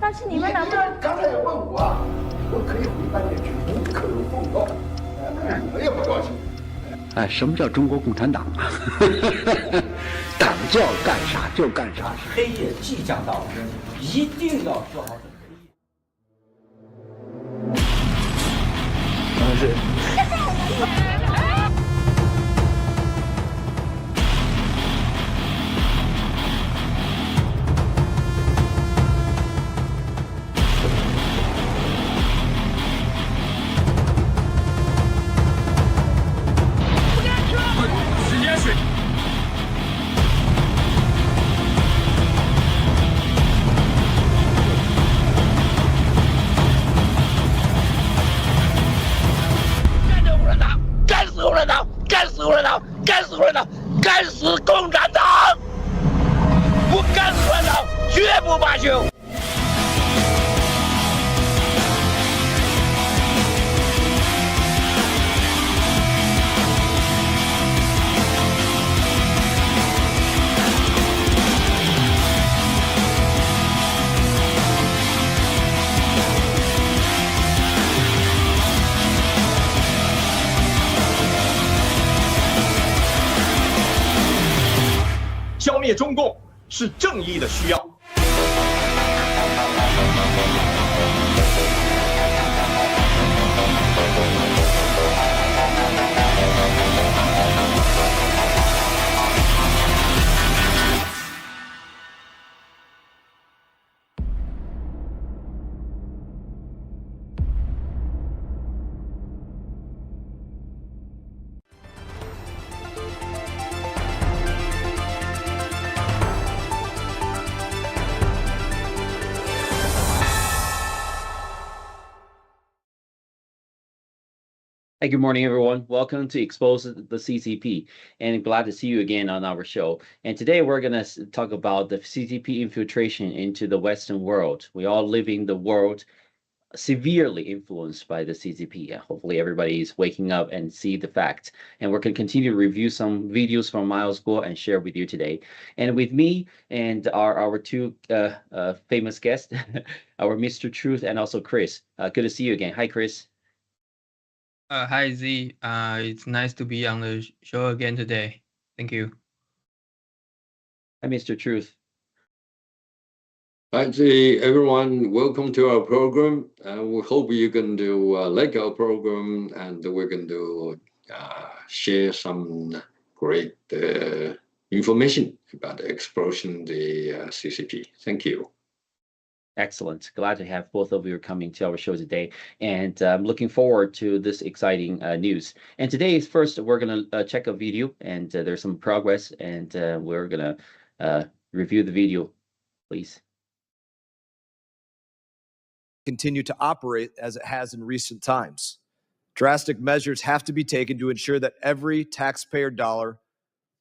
但是你们能不能？刚才也问我啊，我可以回答你句，无可奉告。我也不高兴。哎，什么叫中国共产党啊？党叫干啥就干啥。黑夜即将到来，一定要做好准备。是。干死共产党！不干死共产党，绝不罢休！消灭中共是正义的需要。Hey, good morning, everyone. Welcome to Exposing the CCP, and glad to see you again on our show. And today we're going to talk about the CCP infiltration into the Western world. We all live in the world severely influenced by the CCP. Hopefully everybody is waking up and see the facts. And we're going to continue to review some videos from Miles School and share with you today. And with me and our two famous guests, our Mr. Truth and also Chris. Good to see you again. Hi, Chris. Hi Z, it's nice to be on the show again today. Thank you. Hi, Mr. Truth. Hi Z, everyone. Welcome to our program. We hope you can do like our program, and we're going to share some great information about exposing the CCP. Thank you. Excellent. Glad to have both of you coming to our show today. And I'm looking forward to this exciting news. And today, first, we're going to check a video, and there's some progress, and we're going to review the video, please. Continue to operate as it has in recent times. Drastic measures have to be taken to ensure that every taxpayer dollar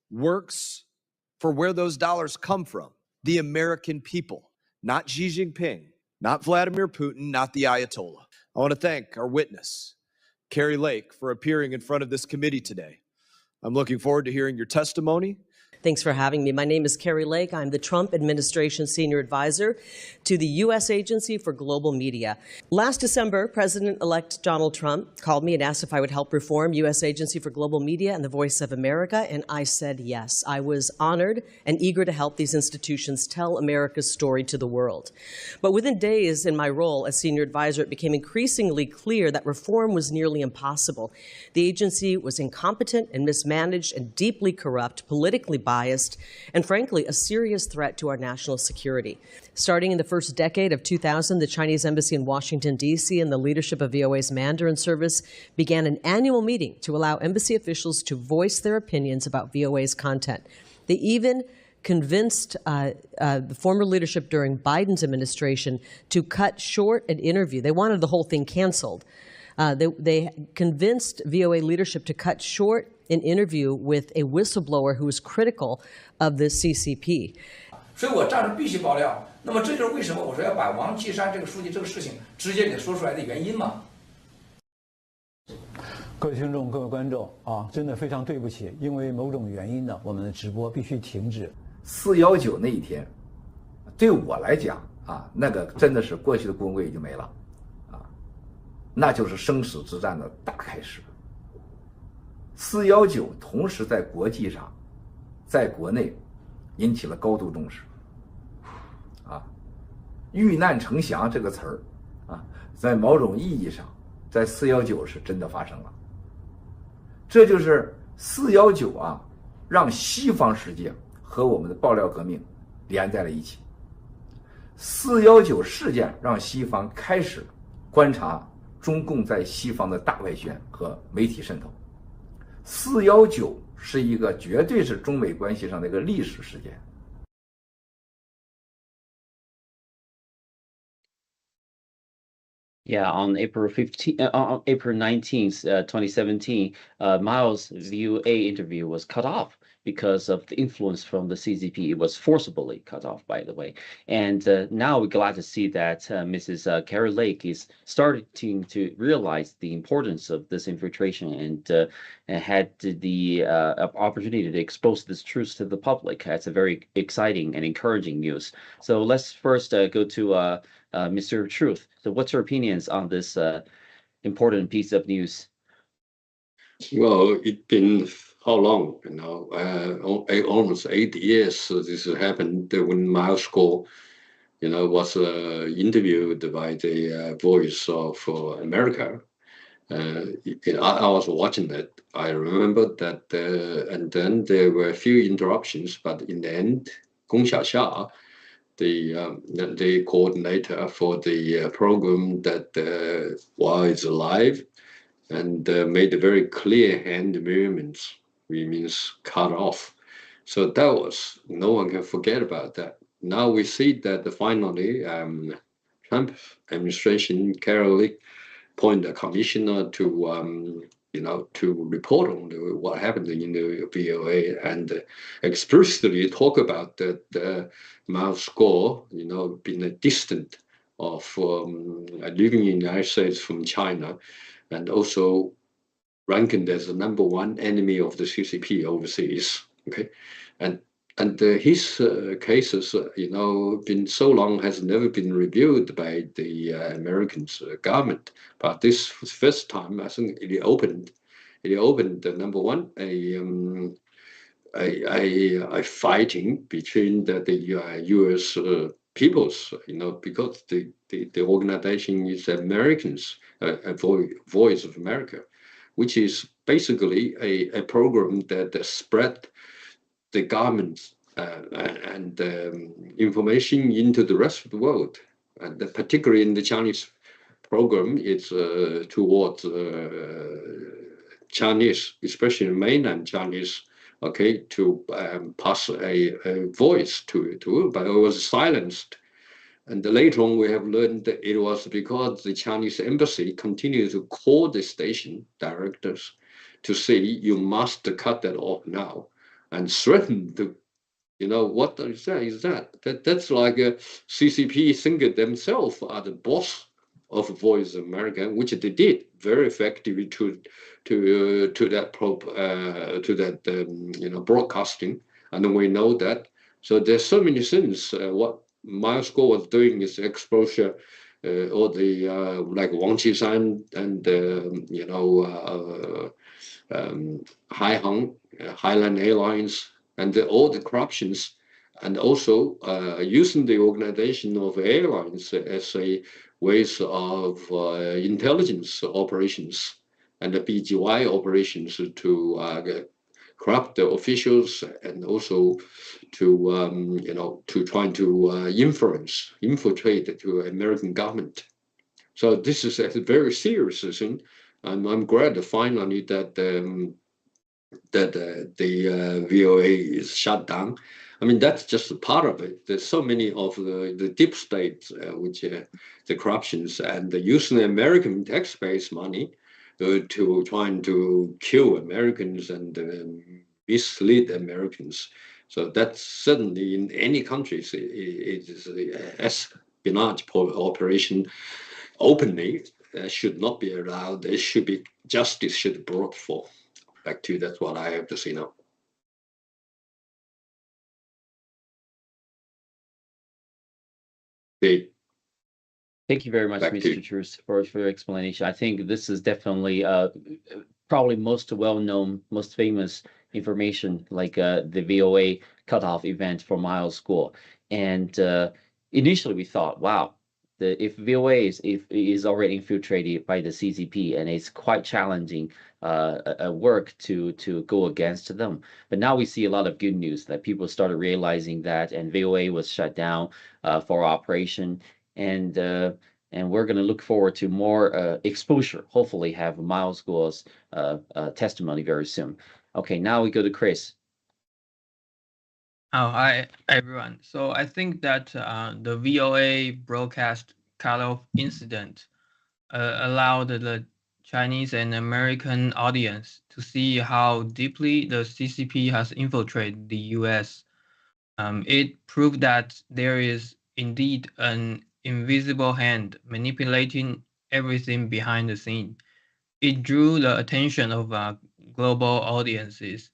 works for where those dollars come from, the American people. Not Xi Jinping, not Vladimir Putin, not the Ayatollah. I want to thank our witness, Kari Lake, for appearing in front of this committee today. I'm looking forward to hearing your testimony. Thanks for having me. My name is Kari Lake. I'm the Trump administration senior advisor to the U.S. Agency for Global Media. Last December, President-elect Donald Trump called me and asked if I would help reform U.S. Agency for Global Media and the Voice of America, and I said yes. I was honored and eager to help these institutions tell America's story to the world. But within days in my role as senior advisor, it became increasingly clear that reform was nearly impossible. The agency was incompetent and mismanaged and deeply corrupt, politically biased, and frankly, a serious threat to our national security. Starting in the first decade of 2000, the Chinese embassy in Washington, D.C. and the leadership of VOA's Mandarin service began an annual meeting to allow embassy officials to voice their opinions about VOA's content. They even convinced the former leadership during Biden's administration to cut short an interview. They wanted the whole thing canceled. They convinced VOA leadership to cut short an interview with a whistleblower who was critical of the CCP. 所以我站着必须爆料。那么这就是为什么我说要把王岐山这个书记这个事情直接给说出来的原因嘛。各位听众、各位观众啊，真的非常对不起，因为某种原因呢，我们的直播必须停止。419那一天，对我来讲啊，那个真的是过去的顾文贵已经没了，啊，那就是生死之战的大开始。419同时在国际上，在国内引起了高度重视，啊，遇难成祥这个词儿，啊，在某种意义上，在419是真的发生了。这就是419啊，让西方世界和我们的爆料革命连在了一起。419事件让西方开始观察中共在西方的大外宣和媒体渗透。419是一个绝对是中美关系上的一个历史事件。Yeah, on April 19th, 2017, Miles' VOA interview was cut off because of the influence from the CCP. It was forcibly cut off, by the way. And now we're glad to see that Mrs. Carrie Lake is starting to realize the importance of this infiltration and had the opportunity to expose this truth to the public. That's a very exciting and encouraging news. So let's first go to Mr. Truth. So what's your opinions on this important piece of news? Well, it's been how long? Almost 8 years. So this happened when Miles Gore, was interviewed by the Voice of America. I was watching that. I remember that, and then there were a few interruptions, but in the end, Gong Xiaxia, the coordinator for the program that was live, and made a very clear hand movements, which means cut off. So that was, no one can forget about that. Now we see that finally, Trump administration carefully appointed a commissioner to, to report on what happened in the VOA and explicitly talk about that Miles Gore, being distant of living in the United States from China, and also ranking as the #1 enemy of the CCP overseas. Okay, and his cases, been so long has never been reviewed by the American government. But this first time, I think it opened #1 a fighting between the U.S. peoples, because the organization is Americans, Voice of America, which is basically a program that spread the government and information into the rest of the world, and particularly in the Chinese program, it's towards Chinese, especially mainland Chinese, okay, to pass a voice to, but it was silenced. And later on, we have learned that it was because the Chinese embassy continued to call the station directors to say, you must cut that off now, and threaten the, what is that? That's like a CCP think themselves are the boss of Voice of America, which they did very effectively to that broadcasting, and we know that. So there's so many things. What Miles Gore was doing is exposure, or the like Wang Qishan and Highland Airlines, and all the corruptions, and also using the organization of airlines as a ways of intelligence operations and the BGY operations to corrupt the officials, and also to to trying to infiltrate to American government. So this is a very serious thing, and I'm glad finally that the VOA is shut down. I mean, that's just a part of it. There's so many of the deep states, which the corruptions and the using American taxpayers' money to trying to kill Americans and mislead Americans. So that's certainly in any countries, it is espionage operation openly should not be allowed. There should be justice should be brought for. Back to you. That's what I have to say now. Zee. Thank you very much, Mr. Truce, for your explanation. I think this is definitely probably most well-known, most famous information, like the VOA cutoff event for Miles School. And initially we thought, wow, if VOA is already infiltrated by the CCP, and it's quite challenging work to go against them. But now we see a lot of good news that people started realizing that, and VOA was shut down for operation. And we're going to look forward to more exposure. Hopefully, have Miles School's testimony very soon. Okay, now we go to Chris. Oh, hi everyone. So I think that the VOA broadcast cutoff incident allowed the Chinese and American audience to see how deeply the CCP has infiltrated the US. It proved that there is indeed an invisible hand manipulating everything behind the scene. It drew the attention of global audiences.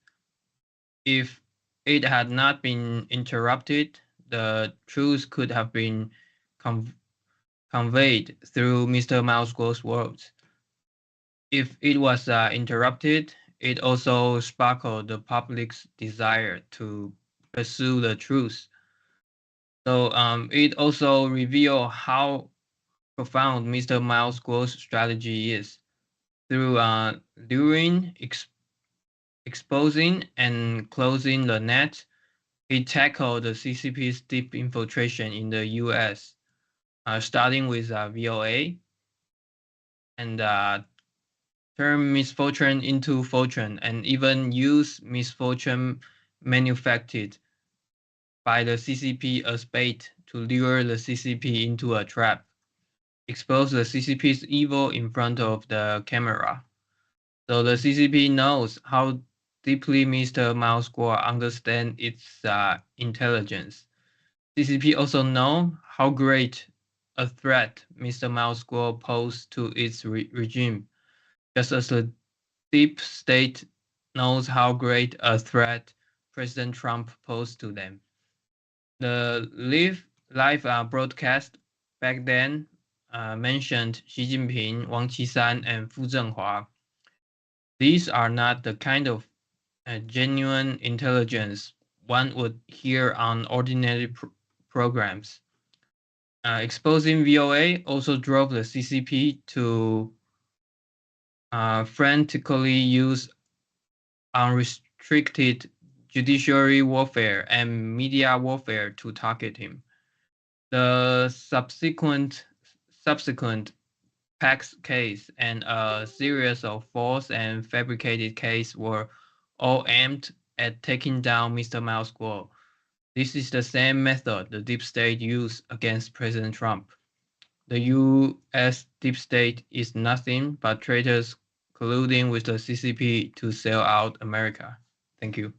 If it had not been interrupted, the truth could have been conveyed through Mr. Miles Guo's words. If it was interrupted, it also sparkled the public's desire to pursue the truth. So it also revealed how profound Mr. Miles Guo's strategy is. Through luring, exposing, and closing the net, he tackled the CCP's deep infiltration in the US, starting with VOA, and turn misfortune into fortune, and even use misfortune manufactured by the CCP as bait to lure the CCP into a trap, expose the CCP's evil in front of the camera. So the CCP knows how deeply Mr. Miles Guo understands its intelligence. CCP also know how great a threat Mr. Miles Guo poses to its regime, just as the deep state knows how great a threat President Trump posed to them. The live broadcast back then mentioned Xi Jinping, Wang Qishan, and Fu Zhenhua. These are not the kind of genuine intelligence one would hear on ordinary programs. Exposing VOA also drove the CCP to frantically use unrestricted judiciary warfare and media warfare to target him. The subsequent PAX case and a series of false and fabricated cases were all aimed at taking down Mr. Miles Guo. This is the same method the deep state used against President Trump. The US deep state is nothing but traitors colluding with the CCP to sell out America. Thank you.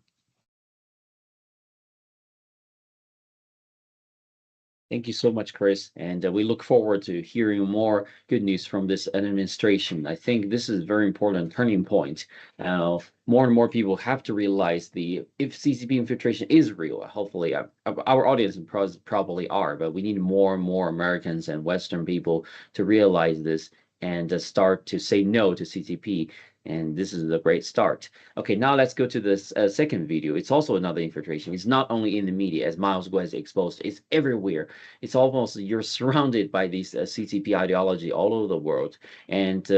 Thank you so much, Chris. And we look forward to hearing more good news from this administration. I think this is a very important turning point. More and more people have to realize if CCP infiltration is real. Hopefully, our audience probably are, but we need more and more Americans and Western people to realize this and start to say no to CCP. And this is a great start. Okay, now let's go to this second video. It's also another infiltration. It's not only in the media, as Miles Guo has exposed. It's everywhere. It's almost, you're surrounded by this CCP ideology all over the world. And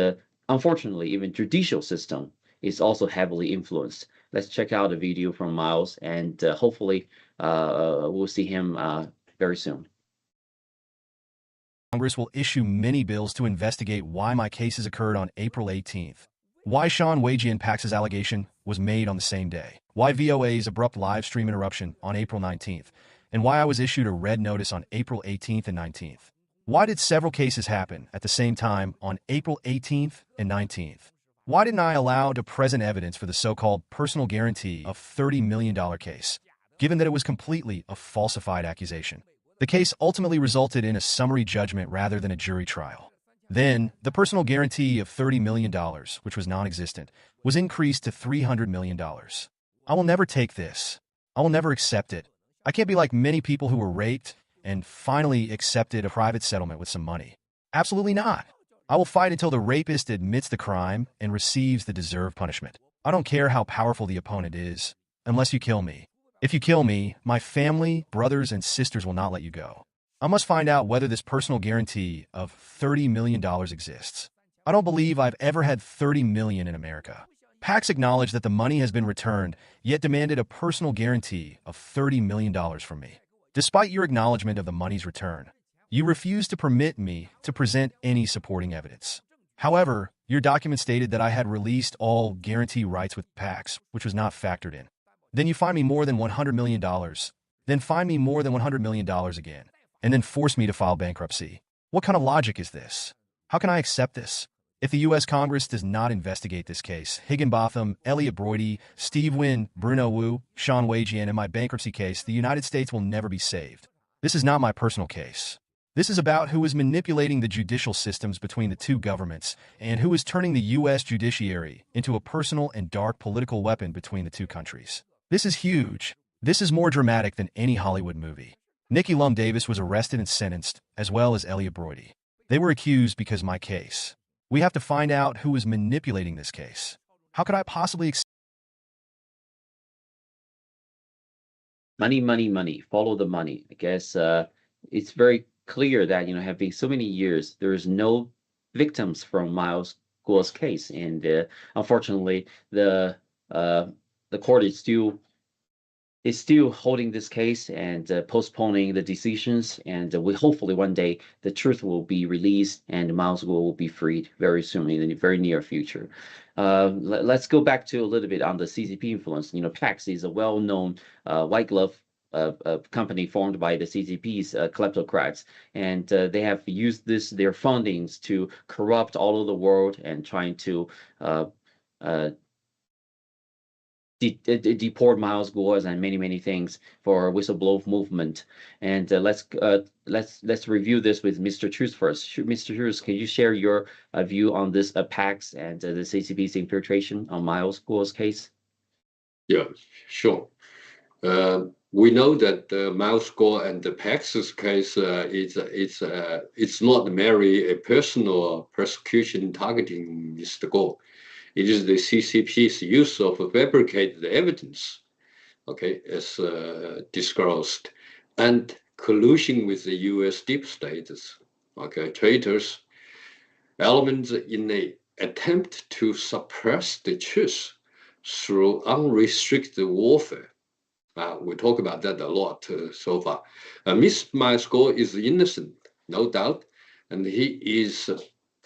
unfortunately, even judicial system is also heavily influenced. Let's check out a video from Miles, and hopefully we'll see him very soon. Congress will issue many bills to investigate why my cases occurred on April 18th. Why Sean Weijian Pax's allegation was made on the same day. Why VOA's abrupt live stream interruption on April 19th. And why I was issued a red notice on April 18th and 19th. Why did several cases happen at the same time on April 18th and 19th? Why didn't I allow to present evidence for the so-called personal guarantee of $30 million case, given that it was completely a falsified accusation? The case ultimately resulted in a summary judgment rather than a jury trial. Then, the personal guarantee of $30 million, which was non-existent, was increased to $300 million. I will never take this. I will never accept it. I can't be like many people who were raped and finally accepted a private settlement with some money. Absolutely not. I will fight until the rapist admits the crime and receives the deserved punishment. I don't care how powerful the opponent is, unless you kill me. If you kill me, my family, brothers, and sisters will not let you go. I must find out whether this personal guarantee of $30 million exists. I don't believe I've ever had $30 million in America. PAX acknowledged that the money has been returned, yet demanded a personal guarantee of $30 million from me. Despite your acknowledgement of the money's return, you refused to permit me to present any supporting evidence. However, your document stated that I had released all guarantee rights with PAX, which was not factored in. Then you fine me more than $100 million, then fine me more than $100 million again, and then force me to file bankruptcy. What kind of logic is this? How can I accept this? If the U.S. Congress does not investigate this case, Higginbotham, Elliot Broidy, Steve Wynn, Bruno Wu, Sean Wajian, and my bankruptcy case, the United States will never be saved. This is not my personal case. This is about who is manipulating the judicial systems between the two governments and who is turning the U.S. judiciary into a personal and dark political weapon between the two countries. This is huge. This is more dramatic than any Hollywood movie. Nikki Lum Davis was arrested and sentenced, as well as Elliot Broidy. They were accused because of my case. We have to find out who is manipulating this case. How could I possibly Money, money, money. Follow the money. I guess it's very clear that, have been so many years, there is no victims from Miles Guo's case. And unfortunately, the court is still holding this case and postponing the decisions. And we hopefully one day the truth will be released and Miles Guo will be freed very soon in the very near future. Let's go back to a little bit on the CCP influence. PAX is a well-known white glove company formed by the CCP's kleptocrats, and they have used their fundings to corrupt all over the world and trying to deport Miles Guo and many things for whistleblower movement. And let's review this with Mr. Truth first. Mr. Truth, can you share your view on this PAX and the CCP's infiltration on Miles Guo's case? Yeah, sure. We know that Miles Guo and the PAX's case it's not merely a personal persecution targeting Mr. Guo. It is the CCP's use of fabricated evidence, okay, as disclosed, and collusion with the U.S. deep state, okay, traitors, elements in an attempt to suppress the truth through unrestricted warfare. We talk about that a lot so far. Mr. Miles Guo is innocent, no doubt, and he is a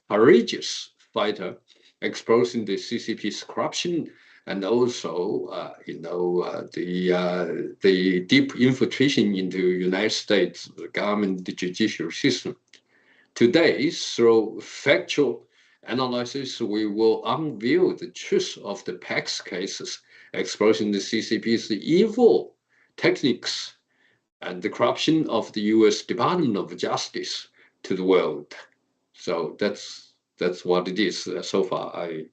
courageous fighter, exposing the CCP's corruption and also, the deep infiltration into United States government, the judicial system. Today, through factual analysis, we will unveil the truth of the PAX cases, exposing the CCP's evil techniques and the corruption of the U.S. Department of Justice to the world. So that's what it is so far. I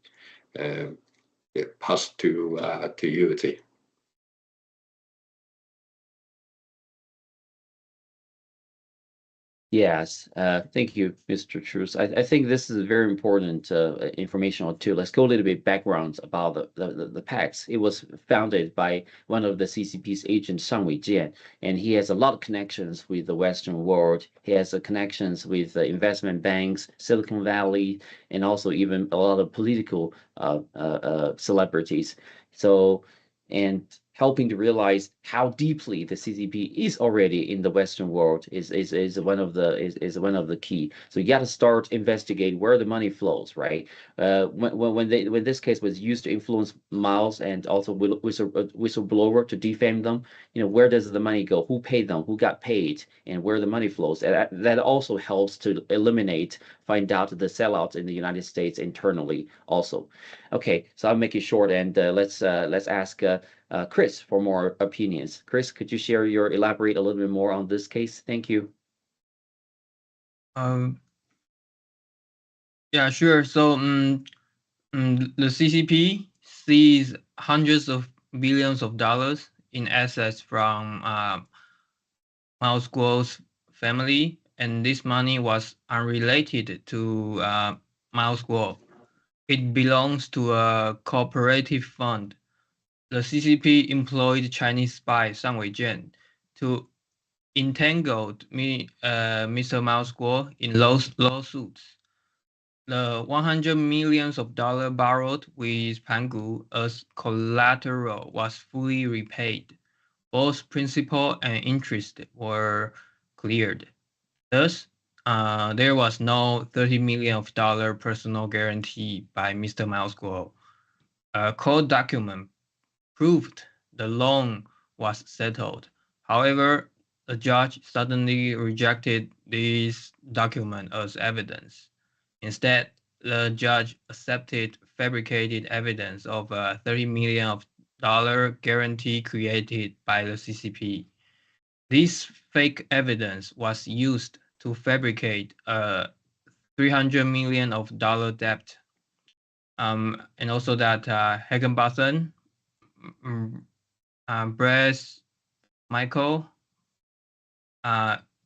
pass to you, Zee. Yes, thank you, Mr. Truth. I think this is very important information too. Let's go a little bit background about the PAX. It was founded by one of the CCP's agents, Sean Wajian, and he has a lot of connections with the Western world. He has connections with investment banks, Silicon Valley, and also even a lot of political celebrities. And helping to realize how deeply the CCP is already in the Western world is one of the key. So you got to start investigate where the money flows, right? When this case was used to influence Miles and also whistleblower to defame them, where does the money go? Who paid them? Who got paid? And where the money flows? That also helps to find out the sellouts in the United States internally also. Okay, so I'll make it short and let's ask Chris for more opinions. Chris, could you elaborate a little bit more on this case? Thank you. Yeah, sure. So the CCP sees hundreds of billions of dollars in assets from Miles Guo's family, and this money was unrelated to Miles Guo. It belongs to a cooperative fund. The CCP employed Chinese spy Sang Weijian to entangle Mr. Miles Guo in lawsuits. The $100 million borrowed with Pangu as collateral was fully repaid. Both principal and interest were cleared. Thus, there was no $30 million personal guarantee by Mr. Miles Guo. A court document proved the loan was settled. However, the judge suddenly rejected this document as evidence. Instead, the judge accepted fabricated evidence of a $30 million guarantee created by the CCP. This fake evidence was used to fabricate a $300 million debt. And also that Higginbotham, Brett Michael,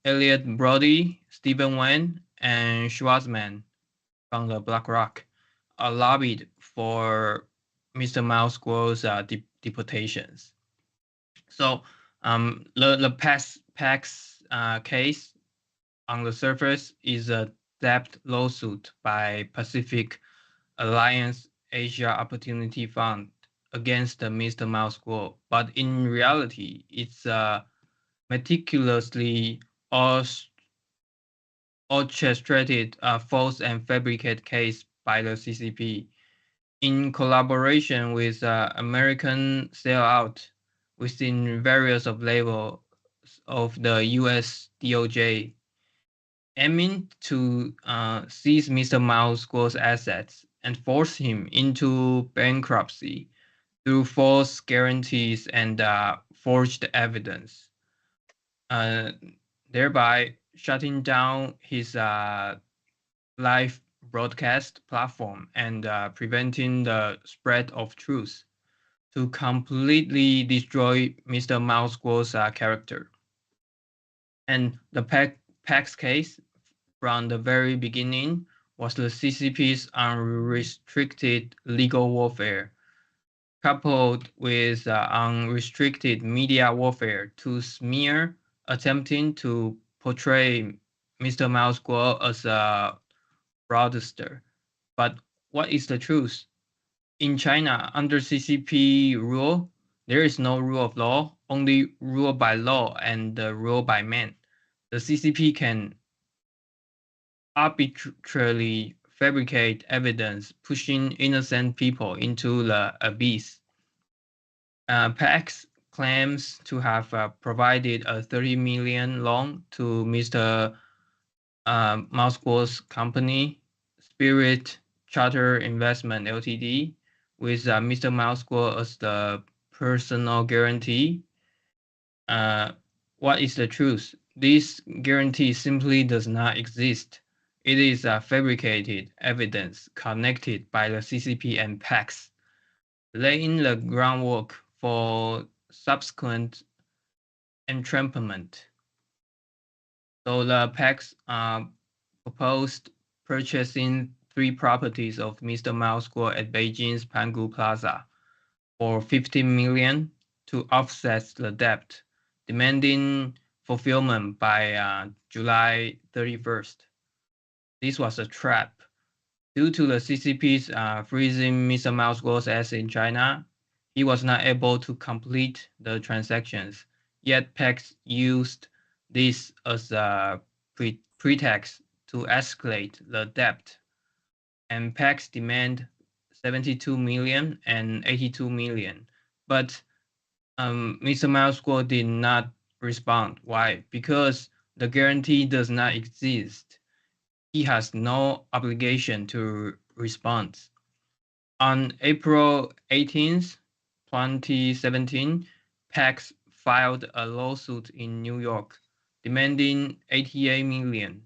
Elliot Brody, Stephen Wen, and Schwarzman from the BlackRock lobbied for Mr. Miles Guo's deportations. So the PAX case on the surface is a debt lawsuit by Pacific Alliance Asia Opportunity Fund against Mr. Miles Guo, but in reality, it's a meticulously orchestrated false and fabricated case by the CCP in collaboration with American sellout within various of levels of the US DOJ, aiming to seize Mr. Miles Guo's assets and force him into bankruptcy through false guarantees and forged evidence, thereby shutting down his live broadcast platform and preventing the spread of truth to completely destroy Mr. Miles Guo's character. And the PAX case from the very beginning was the CCP's unrestricted legal warfare, coupled with unrestricted media warfare to smear, attempting to portray Mr. Miles Guo as a fraudster. But what is the truth? In China, under CCP rule, there is no rule of law, only rule by law and rule by man. The CCP can arbitrarily fabricate evidence, pushing innocent people into the abyss. PAX claims to have provided a $30 million loan to Mr. Miles Guo's company, Spirit Charter Investment Ltd., with Mr. Miles Guo as the personal guarantee. What is the truth? This guarantee simply does not exist. It is fabricated evidence connected by the CCP and PAX, laying the groundwork for subsequent entrapment. So the PAX proposed purchasing 3 properties of Mr. Miles Guo at Beijing's Pangu Plaza for $15 million to offset the debt, demanding fulfillment by July 31st. This was a trap. Due to the CCP's freezing Mr. Miles Guo's assets in China, he was not able to complete the transactions. Yet PAX used this as a pretext to escalate the debt, and PAX demand $72 million and $82 million. But Mr. Miles Guo did not respond. Why? Because the guarantee does not exist. He has no obligation to respond. On April 18th, 2017, PAX filed a lawsuit in New York demanding $88 million,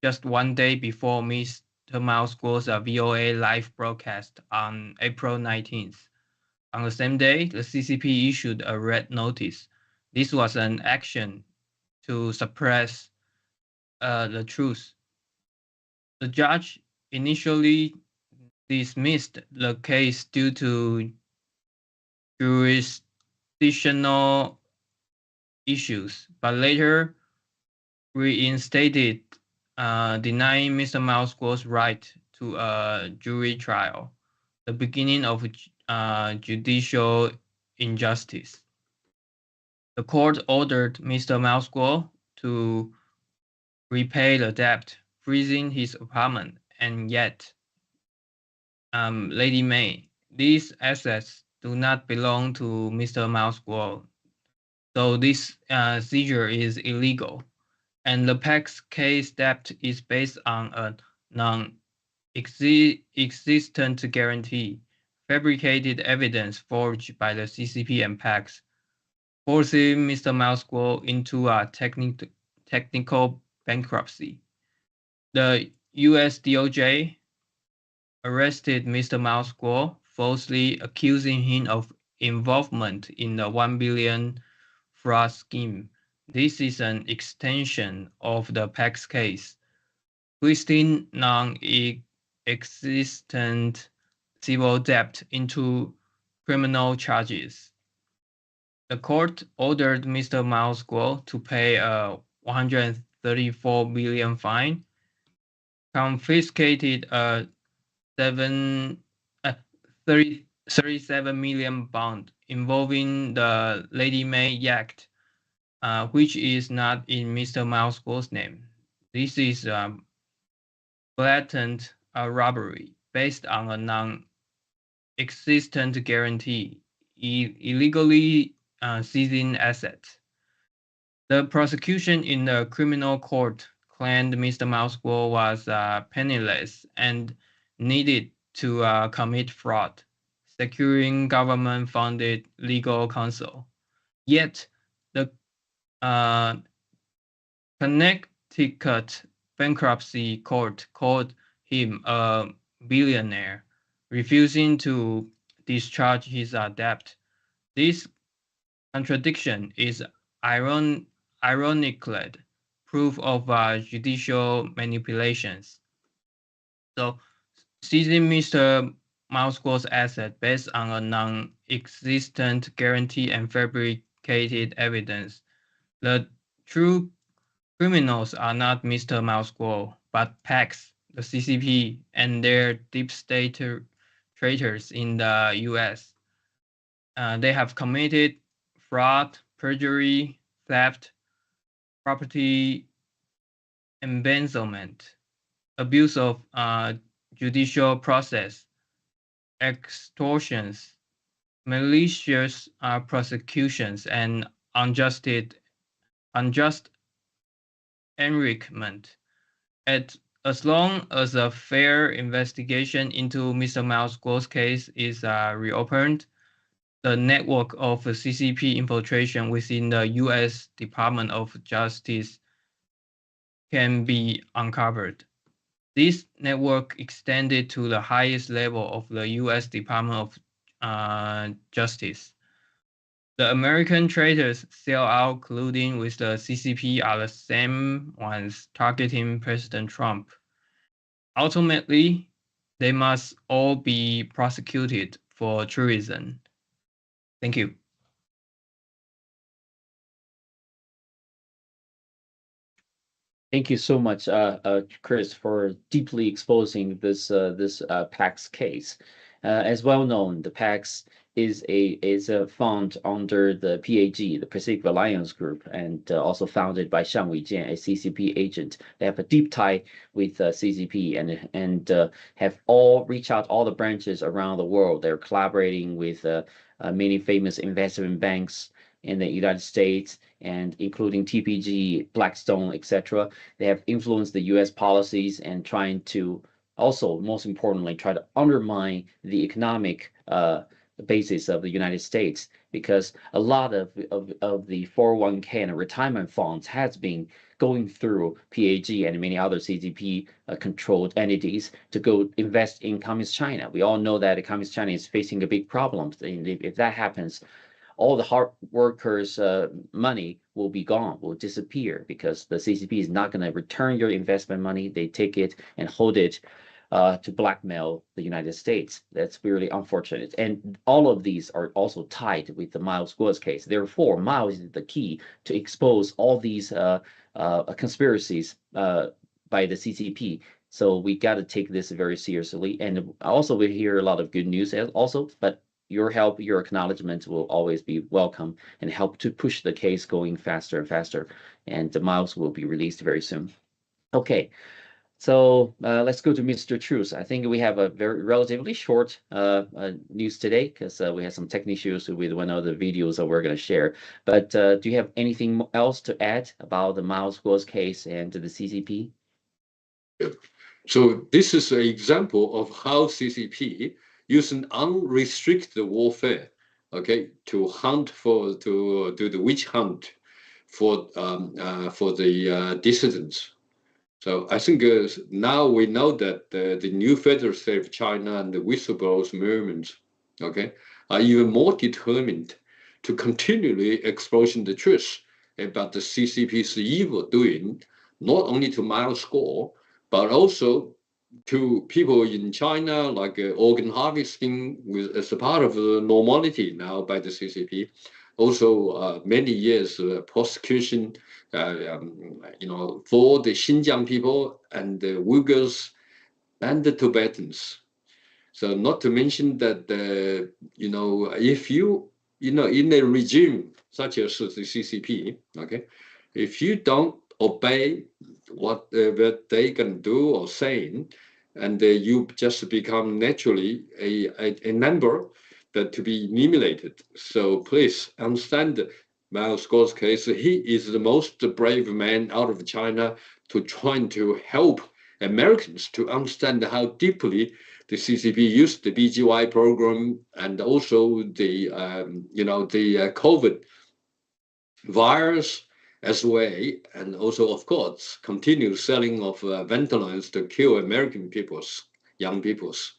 just one day before Mr. Miles Guo's VOA live broadcast on April 19th. On the same day, the CCP issued a red notice. This was an action to suppress the truth. The judge initially dismissed the case due to jurisdictional issues, but later reinstated, denying Mr. Mouseguo's right to a jury trial, the beginning of judicial injustice. The court ordered Mr. Mouseguo to repay the debt, freezing his apartment, and yet, Lady May, these assets do not belong to Mr. Mouseguo, so this seizure is illegal. And the PAC's case debt is based on a non-existent guarantee, fabricated evidence forged by the CCP and PACs, forcing Mr. Mouseguo into a technical bankruptcy. The US DOJ arrested Mr. Mouseguo, falsely accusing him of involvement in the 1 billion fraud scheme. This is an extension of the PAC's case, twisting non-existent civil debt into criminal charges. The court ordered Mr. Mouseguo to pay a 134 billion fine, confiscated a 37 million bond involving the Lady May yacht, which is not in Mr. Mouseguo's name. This is blatant robbery based on a non-existent guarantee, illegally seizing assets. The prosecution in the criminal court claimed Mr. Mouseguo was penniless and needed to commit fraud, securing government-funded legal counsel. Yet, the Connecticut bankruptcy court called him a billionaire, refusing to discharge his debt. This contradiction is ironically proof of judicial manipulations. So, seizing Mr. Mouseguo's asset based on a non-existent guarantee and fabricated evidence. The true criminals are not Mr. Mouseguo, but PACs, the CCP, and their deep state traitors in the US. They have committed fraud, perjury, theft, property embezzlement, abuse of judicial process, extortions, malicious prosecutions, and unjust enrichment. As long as a fair investigation into Mr. Mouseguo's case is reopened, the network of CCP infiltration within the U.S. Department of Justice can be uncovered. This network extended to the highest level of the U.S. Department of Justice. The American traitors sell out colluding with the CCP are the same ones targeting President Trump. Ultimately, they must all be prosecuted for treason. Thank you. Thank you so much, Chris, for deeply exposing this PACS case. As well known, the PACS is a fund under the PAG, the Pacific Alliance Group, and also founded by Shang Weijian, a CCP agent. They have a deep tie with CCP and have all reached out all the branches around the world. They're collaborating with many famous investment banks in the United States, and including TPG, Blackstone, etc. They have influenced the U.S. policies and trying to also, most importantly, try to undermine the economic basis of the United States, because a lot of the 401k and retirement funds has been going through PAG and many other CCP controlled entities to go invest in Communist China. We all know that Communist China is facing a big problem. If that happens, all the hard workers' money will be gone, will disappear, because the CCP is not going to return your investment money. They take it and hold it to blackmail the United States. That's really unfortunate. And all of these are also tied with the Miles Guo's case. Therefore, Miles is the key to expose all these conspiracies by the CCP. So we got to take this very seriously. And also we hear a lot of good news also, but your help, your acknowledgement will always be welcome and help to push the case going faster and faster. And the Miles will be released very soon. Okay. So let's go to Mr. Truth. I think we have a very relatively short news today because we had some tech issues with one of the videos that we're going to share. But do you have anything else to add about the Miles Guo's case and the CCP? So this is an example of how CCP using unrestricted warfare, okay, to do the witch hunt for the dissidents. So I think now we know that the new federal state of China and the whistleblowers movements, okay, are even more determined to continually exposing the truth about the CCP's evil doing, not only to Miles Guo, but also to people in China, like organ harvesting as a part of the normality now by the CCP. Also, many years prosecution, for the Xinjiang people and the Uyghurs and the Tibetans. So not to mention that, if you, in a regime such as the CCP, okay, if you don't obey what they can do or say, and you just become naturally a number that to be eliminated. So please understand Miles Guo's case. He is the most brave man out of China to trying to help Americans to understand how deeply the CCP used the BGY program and also the COVID virus as way, and also, of course, continued selling of ventilators to kill American young peoples.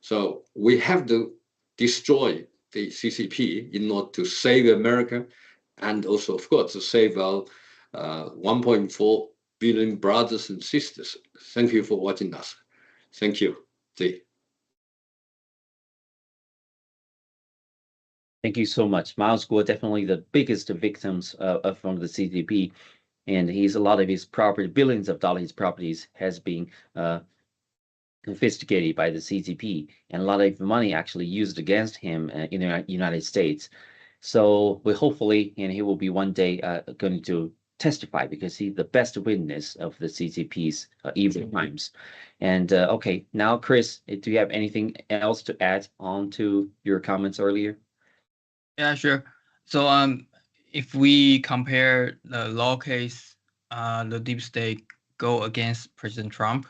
So we have to destroy the CCP in order to save America, and also, of course, to save our 1.4 billion brothers and sisters. Thank you for watching us. Thank you, Zee. Thank you so much. Miles Guo, definitely the biggest victims from the CCP, and a lot of his property, billions of dollars properties has been confiscated by the CCP, and a lot of money actually used against him in the United States. So we hopefully, and he will be one day going to testify, because he's the best witness of the CCP's evil crimes. And okay, now Chris, do you have anything else to add on to your comments earlier? Yeah, sure. So if we compare the law case, the deep state go against President Trump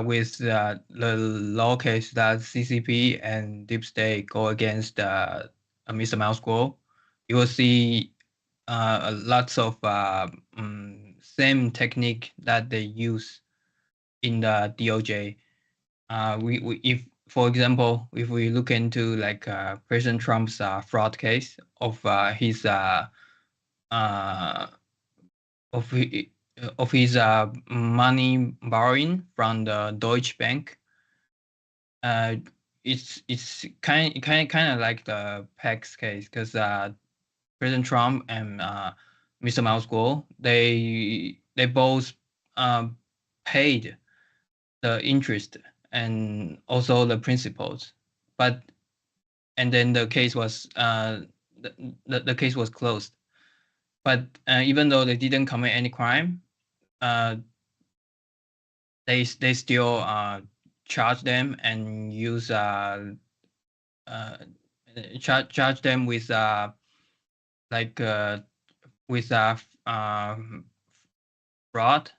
with the law case that CCP and deep state go against Mr. Miles Guo, you will see lots of same technique that they use in the DOJ. If, for example, if we look into like President Trump's fraud case of his money borrowing from the Deutsche Bank, it's kind of like the PEX case, because President Trump and Mr. Miles Guo, they both paid the interest and also the principals, and then the case was the case was closed. But even though they didn't commit any crime, they still charge them and use charge them with fraud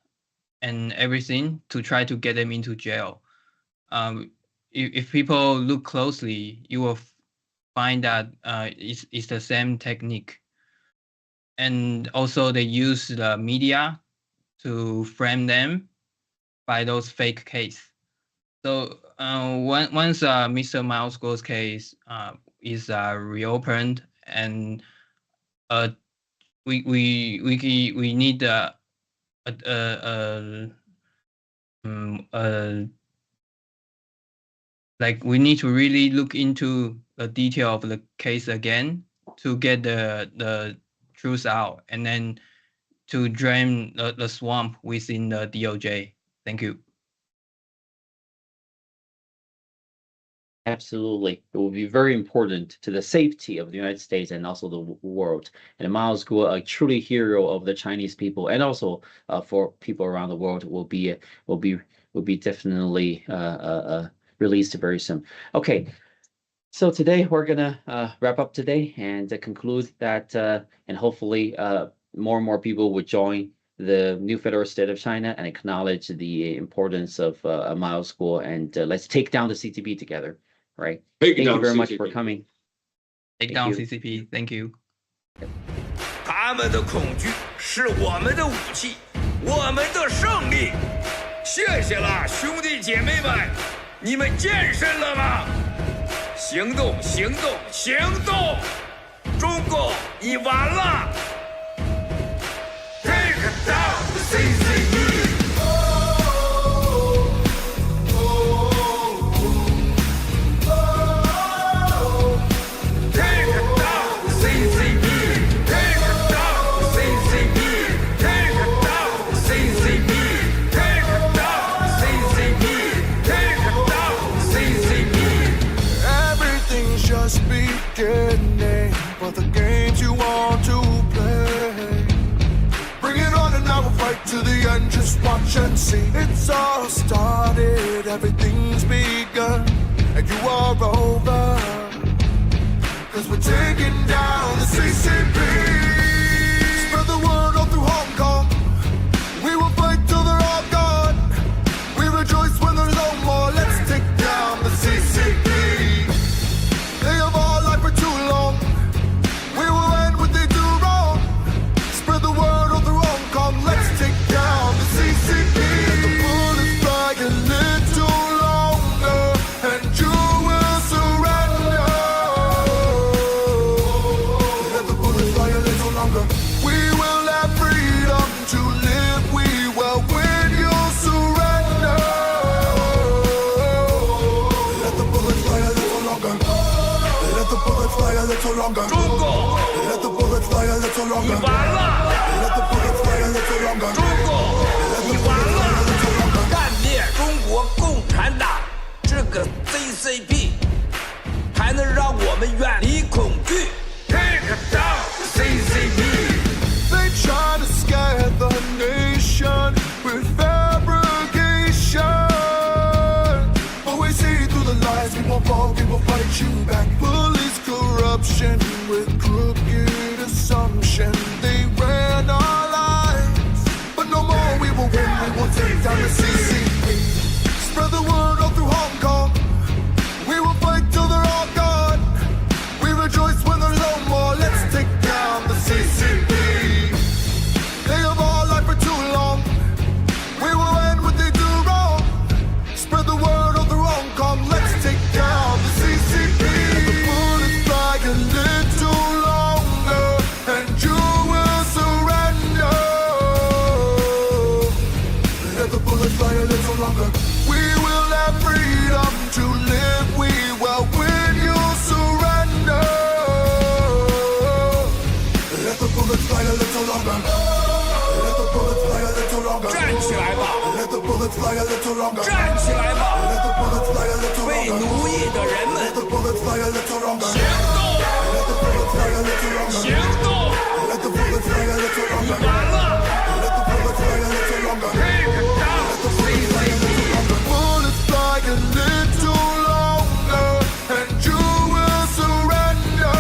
and everything to try to get them into jail. If people look closely, you will find that it's the same technique. And also they use the media to frame them by those fake case. So once Mr. Miles Guo's case is reopened and we need like we need to really look into the detail of the case again to get the truth out, and then to drain the swamp within the DOJ. Thank you. Absolutely. It will be very important to the safety of the United States and also the world. And Miles Guo, a truly hero of the Chinese people, and also for people around the world, will be definitely released very soon. Okay. So today we're gonna wrap up today and conclude that, and hopefully more and more people would join the new federal state of China and acknowledge the importance of Miles Guo, and let's take down the CCP together, right? Thank you very much for coming. Take down CCP. Thank you. 他们的恐惧是我们的武器，我们的胜利。谢谢了，兄弟姐妹们，你们健身了吗？行动，行动，行动！中共，你完了！ Take down the CCP! Beginning for the games you want to play. Bring it on and I will fight to the end. Just watch and see. It's all started, everything's begun, and you are over. Cause we're taking down the CCP. Spread the word all through Hong Kong. We will fight till they're all gone. We rejoice when there's no more. Let's take down the CCP. They have all lied for too long. We will end what they do wrong. Spread the word all through Hong Kong. Let's take down the CCP. Let the bullets fly a little longer, and you will surrender. Let the bullets fly a little longer. We will have freedom to live. We will win. You'll surrender. Let the bullets fly a little longer. Let the bullets fly a little longer. 中共， Let the bullets fly a little 你 longer. 完了！ Let the bullets fly a little longer. 中共，你完了！干灭中国共产党这个 CCP， 才能让我们远离恐惧。Take down the CCP. They try to scare the nation with fabrication, but we see through the lies. We won't fall, we will fight you back. Police corruption with crooked assumption. They ran our lives, but no more. We will win. We will take down the CCP. Spread the word all through Hong Kong. We will fight till they're all gone. We rejoice when there's no more. Let's take down the CCP. They have all lied for too long. We will end what they do wrong. Spread the word all through Hong Kong. Let's take down the CCP. Let the bullets fly a little longer, and you will surrender. Let the bullets fly a little longer. We will have freedom to live. We will win. You'll surrender. Let the bullets fly a little longer. Let the bullets fly a little longer. 站起来吧！ Let the bullets fly a little longer. 站起来吧！ Let the bullets fly a little 为 longer. 奴役的人们 Let the bullets fly a little longer. 行动！ Let the bullets fly a little longer. 行动！ Let the bullets fly a little 你 longer. 完了！ Let the bullets fly a little longer. Take down the CCP. Bullets fly a little longer, and you will surrender.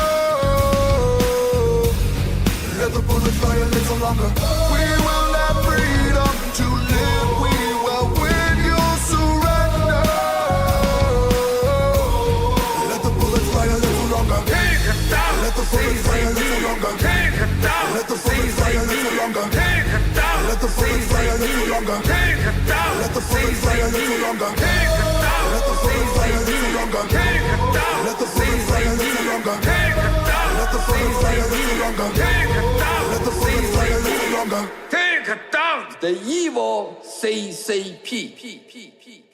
Let the bullets fly a little longer. We will have freedom to live. We will win. You'll surrender. Let the bullets fly a little longer. Take down Let the bullets fly a little longer. Take down Let the bullets fly a little longer. Take down Let the bullets fly a little longer. Take down Let the bullets fly a little longer. Take down Let the bullets fly a little longer. Take down Let the bullets fly a little longer. Take down Let the Take down the evil CCP.